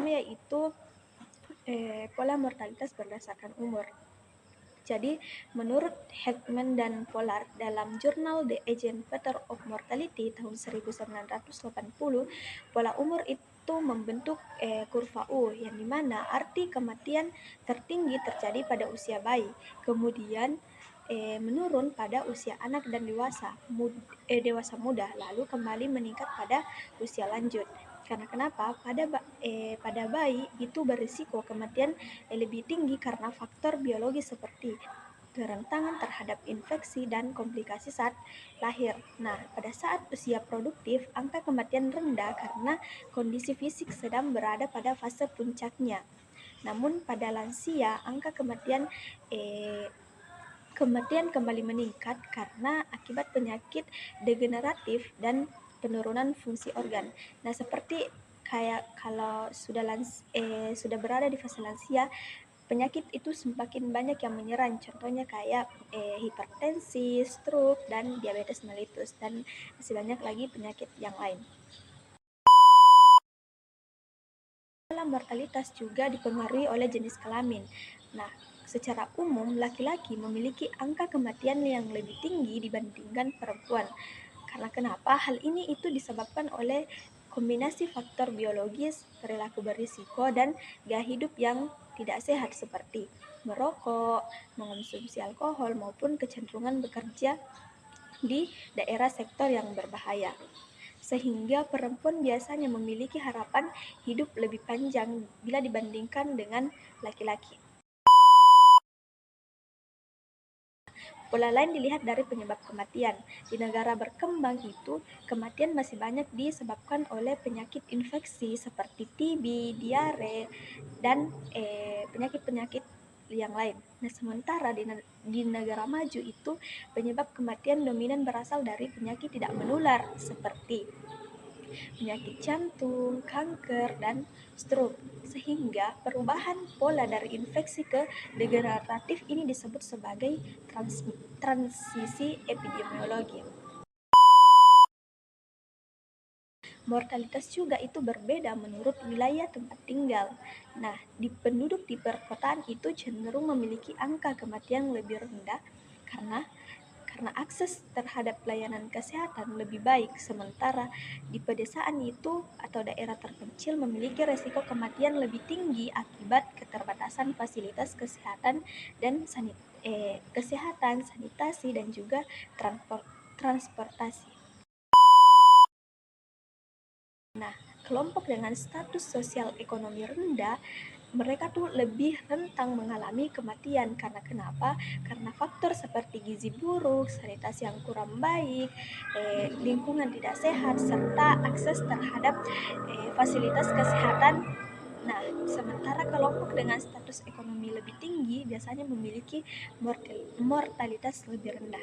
pertama yaitu pola mortalitas berdasarkan umur. Jadi, menurut Heckman dan Pollard dalam jurnal The Aging Pattern of Mortality tahun 1980, pola umur itu membentuk kurva U, yang dimana arti kematian tertinggi terjadi pada usia bayi, kemudian menurun pada usia anak dan dewasa muda, lalu kembali meningkat pada usia lanjut. Karena kenapa? Pada bayi itu berisiko kematian lebih tinggi karena faktor biologi seperti kerentangan terhadap infeksi dan komplikasi saat lahir. Nah, pada saat usia produktif, angka kematian rendah karena kondisi fisik sedang berada pada fase puncaknya. Namun pada lansia, angka kematian kembali meningkat karena akibat penyakit degeneratif dan penurunan fungsi organ. Nah, seperti kayak kalau sudah berada di fase lansia, penyakit itu semakin banyak yang menyerang. Contohnya kayak hipertensi, stroke, dan diabetes mellitus, dan masih banyak lagi penyakit yang lain. Pola mortalitas juga dipengaruhi oleh jenis kelamin. Nah, secara umum laki-laki memiliki angka kematian yang lebih tinggi dibandingkan perempuan. Karena kenapa? Hal ini itu disebabkan oleh kombinasi faktor biologis, perilaku berisiko, dan gaya hidup yang tidak sehat seperti merokok, mengonsumsi alkohol, maupun kecenderungan bekerja di daerah sektor yang berbahaya. Sehingga perempuan biasanya memiliki harapan hidup lebih panjang bila dibandingkan dengan laki-laki. Pola lain dilihat dari penyebab kematian. Di negara berkembang itu, kematian masih banyak disebabkan oleh penyakit infeksi seperti TB, diare, dan penyakit-penyakit yang lain. Nah, sementara di negara maju itu, penyebab kematian dominan berasal dari penyakit tidak menular seperti penyakit jantung, kanker, dan stroke. Sehingga perubahan pola dari infeksi ke degeneratif ini disebut sebagai transisi epidemiologi. Mortalitas juga itu berbeda menurut wilayah tempat tinggal. Nah, penduduk di perkotaan itu cenderung memiliki angka kematian lebih rendah karena akses terhadap pelayanan kesehatan lebih baik, sementara di pedesaan itu atau daerah terpencil memiliki resiko kematian lebih tinggi akibat keterbatasan fasilitas kesehatan dan sanitasi dan juga transportasi. Nah, kelompok dengan status sosial ekonomi rendah, mereka tuh lebih rentang mengalami kematian. Karena kenapa? Karena faktor seperti gizi buruk, sanitasi yang kurang baik, lingkungan tidak sehat, serta akses terhadap fasilitas kesehatan. Nah, sementara kelompok dengan status ekonomi lebih tinggi biasanya memiliki mortalitas lebih rendah.